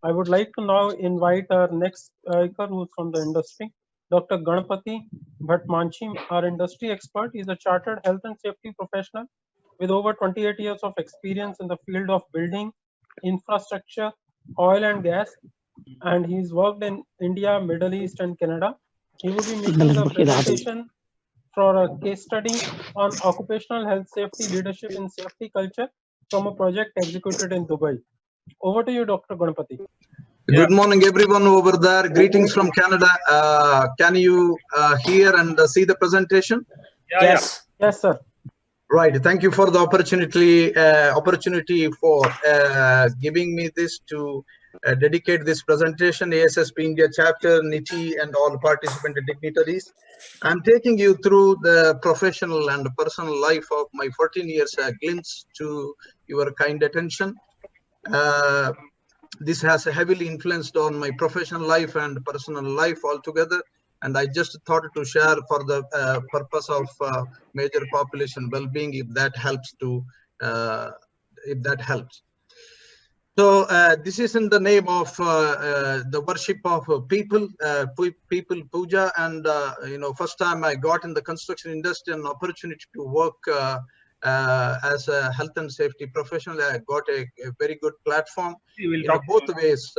I would like to now invite our next speaker who's from the industry, Dr. Ganpati Bhatmanchi, our industry expert. He's a chartered health and safety professional with over 28 years of experience in the field of building, infrastructure, oil and gas, and he's worked in India, Middle East, and Canada. He will be making the presentation for a case study on occupational health safety leadership in safety culture from a project executed in Dubai. Over to you, Dr. Ganpati. Good morning, everyone over there. Greetings from Canada. Can you hear and see the presentation? Yes. Yes, sir. Right. Thank you for the opportunity for giving me this to dedicate this presentation. ASSP India chapter, NITI, and all participant dignitaries. I'm taking you through the professional and personal life of my 14 years glimpse to your kind attention. This has heavily influenced on my professional life and personal life altogether, and I just thought to share for the purpose of major population well-being, if that helps to So this is in the name of the worship of people puja, and first time I got in the construction industry an opportunity to work as a health and safety professional. I got a very good platform in both ways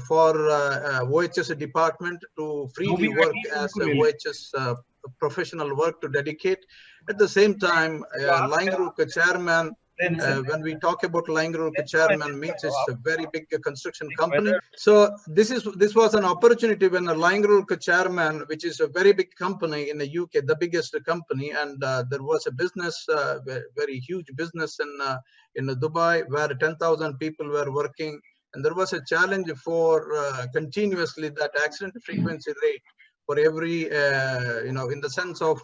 for OHS department to freely work as a OHS professional work to dedicate. At the same time, Line Group chairman, when we talk about Line Group chairman, means it's a very big construction company. So this was an opportunity when a Line Group chairman, which is a very big company in the UK, the biggest company, and there was a business, very huge business in Dubai, where 10,000 people were working, and there was a challenge for continuously that accident frequency rate for every, in the sense of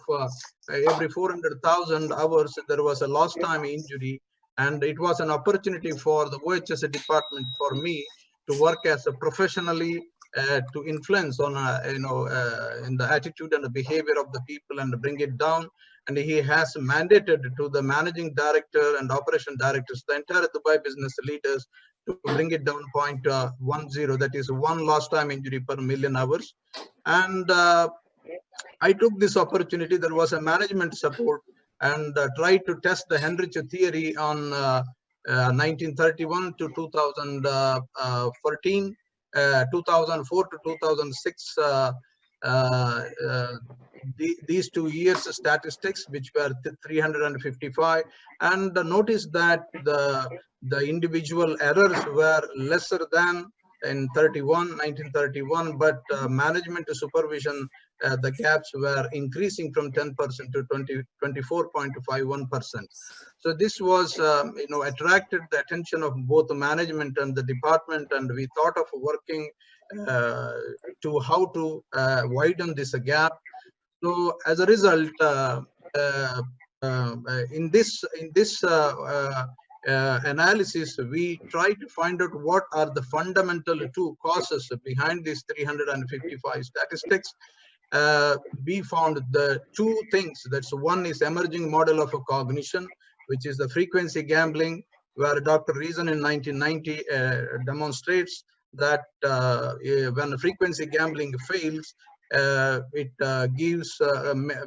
every 400,000 hours, there was a lost time injury. And it was an opportunity for the OHS department for me to work as a professionally to influence on, in the attitude and the behavior of the people and bring it down. And he has mandated to the managing director and operation directors, the entire Dubai business leaders, to bring it down 0.10, that is one lost time injury per million hours. And I took this opportunity. There was a management support and tried to test the Henrich theory on 1931 to 2014, 2004 to 2006. These 2 years statistics, which were 355, and notice that the individual errors were lesser than in 1931, but management supervision, the gaps were increasing from 10% to 24.51%. So this was, attracted the attention of both the management and the department, and we thought of working to how to widen this gap. So as a result, in this analysis, we try to find out what are the fundamental two causes behind these 355 statistics. We found the two things. That's one is emerging model of a cognition, which is the frequency gambling, where Dr. Reason in 1990 demonstrates that when frequency gambling fails, it gives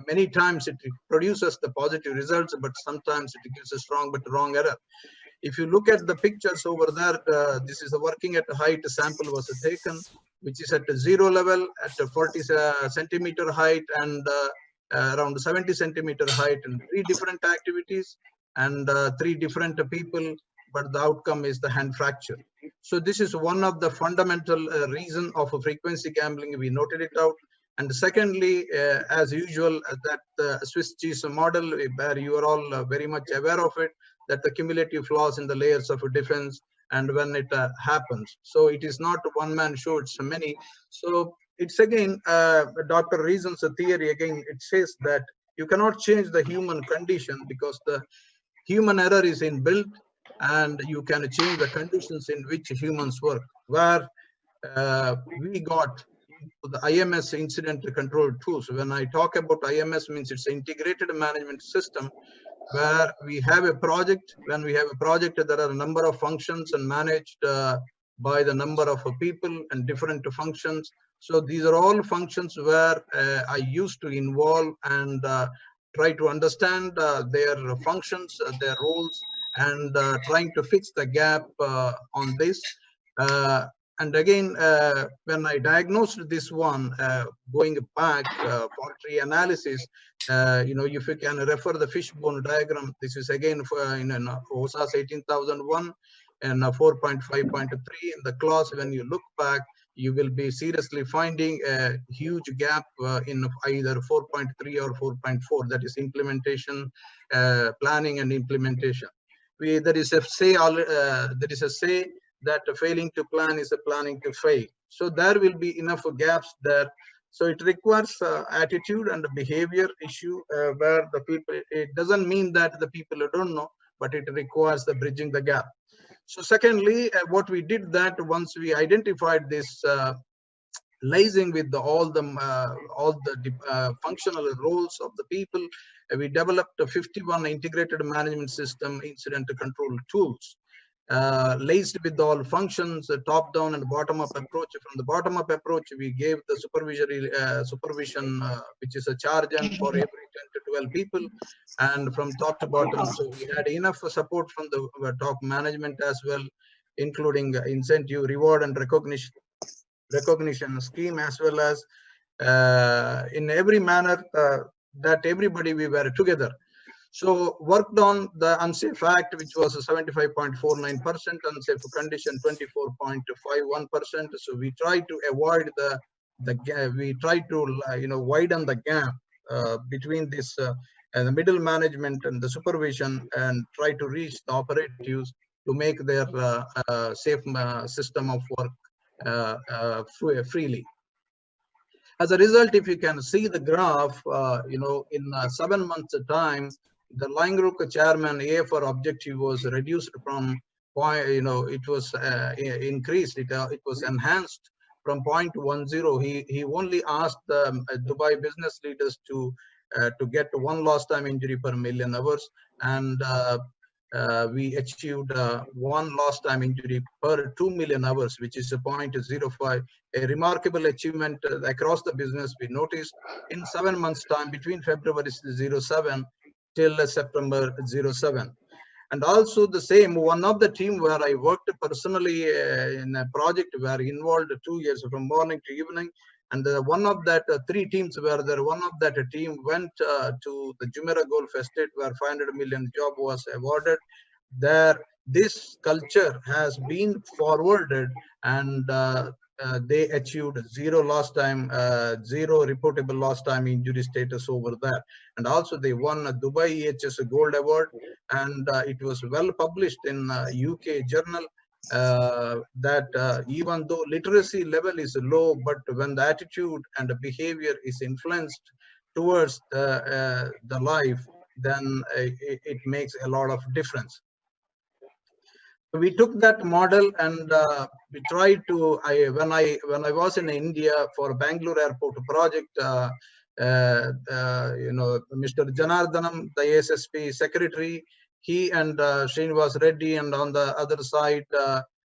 many times it produces the positive results, but sometimes it gives a strong but wrong error. If you look at the pictures over there, this is the working at height sample was taken, which is at a 0 level, at a 40 centimeter height, and around 70 centimeter height, and 3 different activities and 3 different people, but the outcome is the hand fracture. So this is one of the fundamental reason of a frequency gambling. We noted it out. And secondly, as usual, that the Swiss cheese model, where you are all very much aware of it, that the cumulative flaws in the layers of defense, and when it happens. So it is not one man show, it's many. So it's again, Dr. Reason's theory, again, it says that you cannot change the human condition because the human error is inbuilt, and you can change the conditions in which humans work, where we got the IMS incident control tools. When I talk about IMS, means it's an integrated management system, where we have a project. When we have a project, there are a number of functions and managed by the number of people and different functions. So these are all functions where I used to involve and try to understand their functions, their roles, and trying to fix the gap on this. And again, when I diagnosed this one, going back for tree analysis, if you can refer the fishbone diagram, this is again for, in OHS 18001 and 4.5.3 in the class. When you look back, you will be seriously finding a huge gap in either 4.3 or 4.4, that is implementation, planning and implementation. There is a say that failing to plan is a planning to fail. So there will be enough gaps there. So it requires attitude and behavior issue where the people, it doesn't mean that the people don't know, but it requires the bridging the gap. So secondly, what we did that once we identified this liaising with all the functional roles of the people, we developed a 51 integrated management system incident control tools. Laced with all functions, top-down and bottom-up approach. From the bottom-up approach, we gave the supervision, which is a charge and for every 10 to 12 people, and from top to bottom. So we had enough support from the top management as well, including incentive, reward, and recognition scheme, as well as in every manner that everybody we were together. So worked on the unsafe act, which was 75.49%, unsafe condition 24.51%. So we try to avoid we try to widen the gap between this and the middle management and the supervision, and try to reach the operatives to make their safe system of work freely. As a result, if you can see the graph, in 7 months time, the line group chairman AFR objective was reduced from it was increased, it was enhanced from 0.10. He only asked the Dubai business leaders to get one lost time injury per million hours, and we achieved one lost time injury per 2 million hours, which is a 0.05, a remarkable achievement across the business. We noticed in 7 months time, between February 07 till September 07. And also the same, one of the team where I worked personally in a project were involved 2 years from morning to evening. And one of that 3 teams were there. One of that team went to the Jumeirah Golf Estate where 500 million job was awarded. There, this culture has been forwarded, and they achieved zero lost time, zero reportable lost time injury status over there. And also they won a Dubai EHS Gold Award, and it was well published in UK journal. That even though literacy level is low, but when the attitude and the behavior is influenced towards the life, then it makes a lot of difference. We took that model and we tried to. When I was in India for Bangalore Airport project, Mr. Janardhanam, the ASSP secretary, he and Srinivas Reddy, and on the other side,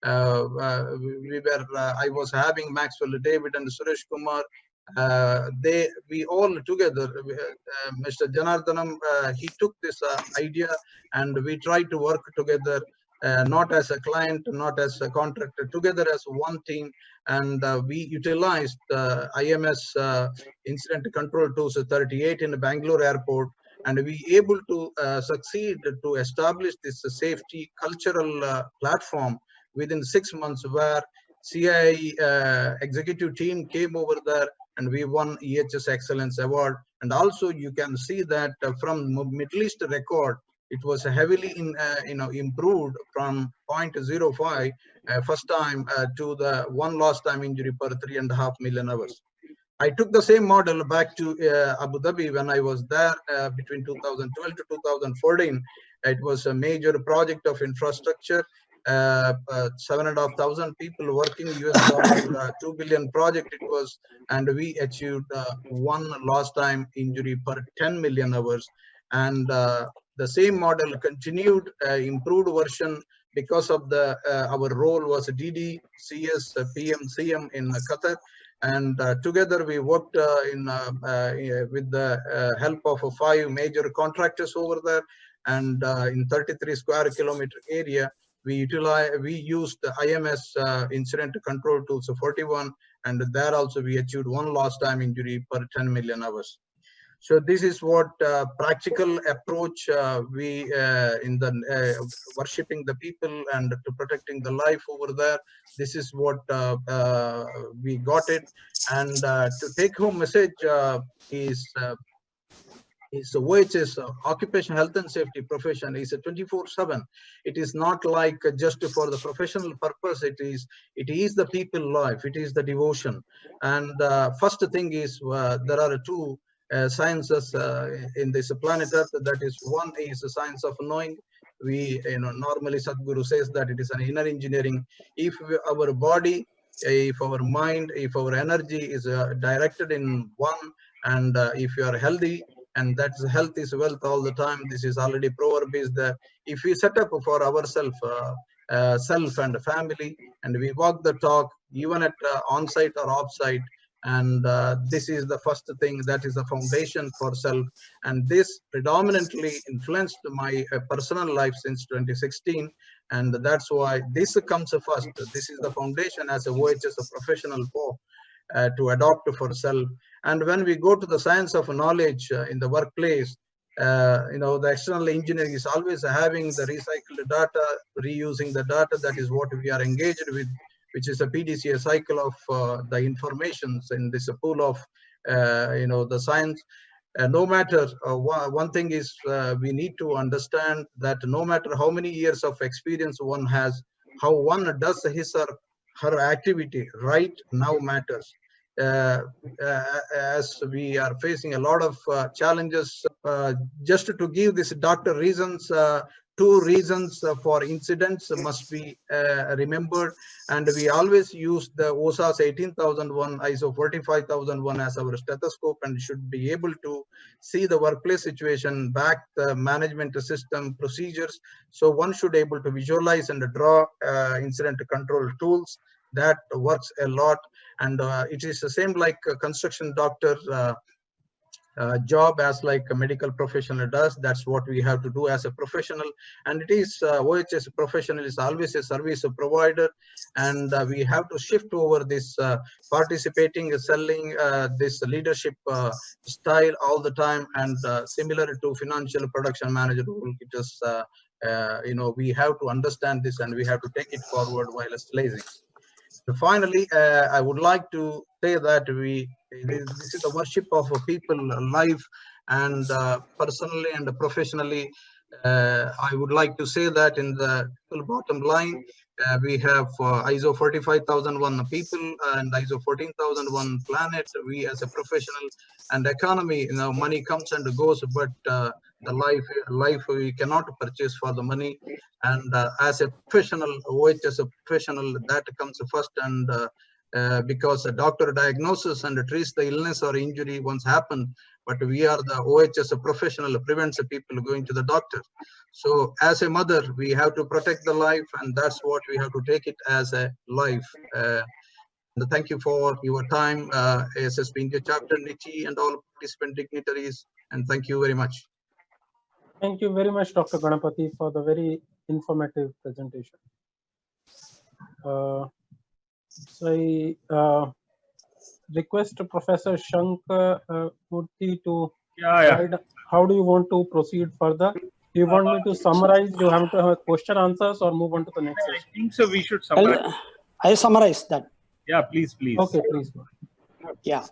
I was having Maxwell David and Suresh Kumar. We all together, Mr. Janardhanam, he took this idea, and we tried to work together. Not as a client, not as a contractor, together as one team, and we utilized the IMS incident control tools 38 in Bangalore Airport, and we able to succeed to establish this safety cultural platform within 6 months, where CII executive team came over there, and we won EHS Excellence Award. And also you can see that from Middle East record, it was heavily improved from 0.05 first time to the one lost time injury per 3.5 million hours. I took the same model back to Abu Dhabi when I was there between 2012 to 2014. It was a major project of infrastructure, 7,500 people working, US dollar, 2 billion project it was, and we achieved one lost time injury per 10 million hours. And the same model continued, improved version because of the our role was DD, CS, PM, CM in Qatar, and together we worked with the help of 5 major contractors over there, and in 33 square kilometer area we used the IMS incident control tools 41, and there also we achieved 1 lost time injury per 10 million hours. So this is what practical approach we in the worshipping the people and to protecting the life over there. This is what we got it, and to take home message is OHS, occupational health and safety profession, is a 24/7. It is not like just for the professional purpose. It is the people life. It is the devotion. And first thing is there are 2 sciences in this planet Earth. That is, one is the science of knowing. We normally Sadhguru says that it is an inner engineering. If our body, if our mind, if our energy is directed in one, and if you are healthy, and that's health is wealth all the time. This is already proverb is that if we set up for ourselves self and family, and we walk the talk even at on-site or off-site, and this is the first thing, that is the foundation for self, and this predominantly influenced my personal life since 2016, and that's why this comes first. This is the foundation as a OHS a professional for to adopt for self. And when we go to the science of knowledge in the workplace, the external engineering is always having the recycled data, reusing the data. That is what we are engaged with, which is a PDCA cycle of the informations in this pool of the science. No matter one thing is we need to understand that no matter how many years of experience one has, how one does his or her activity right now matters. As we are facing a lot of challenges, just to give this doctor reasons, 2 reasons for incidents must be remembered, and we always use the OSAS 18001, ISO 45001 as our stethoscope, and should be able to see the workplace situation, back the management system procedures. So one should able to visualize and draw incident control tools. That works a lot, and it is the same like a construction doctor job as like a medical professional does. That's what we have to do as a professional, and it is OHS professional is always a service provider, and we have to shift over this participating, selling this leadership style all the time, and similar to financial production manager role, it is we have to understand this and we have to take it forward while slazing. Finally, I would like to say that this is the worship of people life, and personally and professionally, I would like to say that in the bottom line, we have ISO 45001 people and ISO 14001 planet. We as a professional and economy, money comes and goes, but the life we cannot purchase for the money. And as a professional, OHS a professional, that comes first, and because a doctor diagnoses and treats the illness or injury once happened, but we are the OHS a professional prevents the people going to the doctor. So as a mother, we have to protect the life, and that's what we have to take it as a life. Thank you for your time, ASSP India chapter, Nichi, and all participant dignitaries, and thank you very much. Thank you very much, Dr. Ganapathy, for the very informative presentation. So I request Professor Shankar Murthy to guide. How do you want to proceed further? Do you want me to summarize? Do you have to have question answers or move on to the next session? I think so. We should summarize. I summarize that. Yeah, please. Okay, please go. Yeah.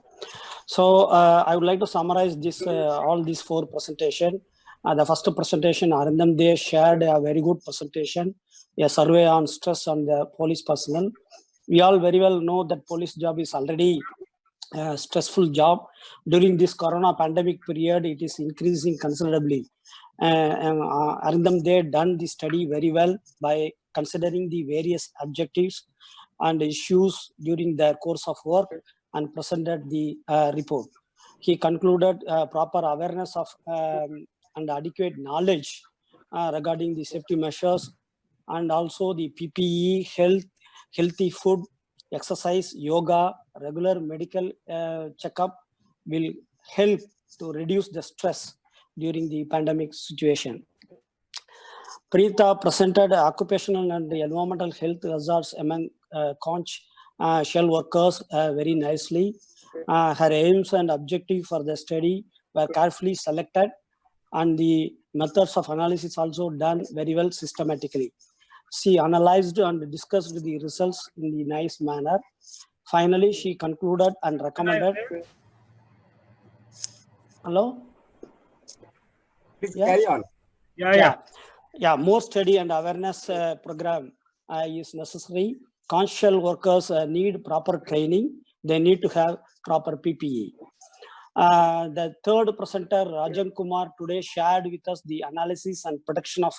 So I would like to summarize this all these 4 presentation. The first presentation, Arindam, they shared a very good presentation, a survey on stress on the police personnel. We all very well know that police job is already a stressful job. During this corona pandemic period, it is increasing considerably. Arindam, they done the study very well by considering the various objectives and issues during their course of work and presented the report. He concluded proper awareness of and adequate knowledge regarding the safety measures and also the PPE, healthy food, exercise, yoga, regular medical checkup will help to reduce the stress during the pandemic situation. Preeta presented occupational and environmental health hazards among conch shell workers very nicely. Her aims and objective for the study were carefully selected, and the methods of analysis also done very well systematically. She analyzed and discussed the results in the nice manner. Finally, she concluded and recommended. Hello? Please Yes? carry on. Yeah, more study and awareness program is necessary. Conch shell workers need proper training. They need to have proper PPE. The third presenter, Rajan Kumar, today shared with us the analysis and prediction of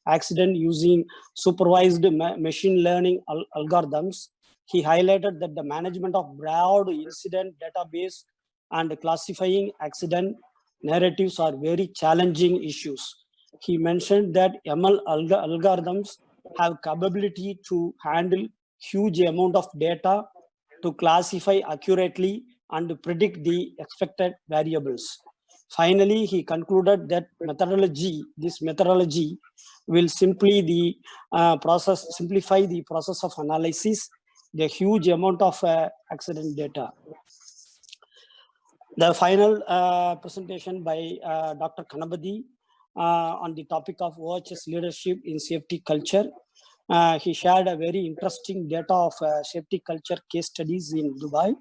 accident using supervised machine learning algorithms. He highlighted that the management of broad incident database and classifying accident narratives are very challenging issues. He mentioned that ML algorithms have capability to handle huge amount of data to classify accurately and predict the expected variables. Finally, he concluded that this methodology will simplify the process of analysis, the huge amount of accident data. The final presentation by Dr. Kanabadi on the topic of OHS leadership in safety culture. He shared a very interesting data of safety culture case studies in Dubai.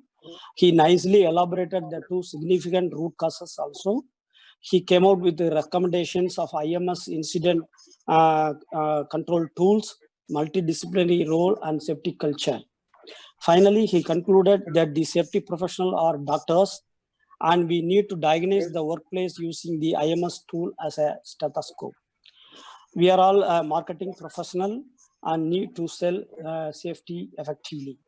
He nicely elaborated the two significant root causes also. He came out with the recommendations of IMS incident control tools, multidisciplinary role, and safety culture. Finally, he concluded that the safety professionals are doctors, and we need to diagnose the workplace using the IMS tool as a stethoscope. We are all marketing professional and need to sell safety effectively.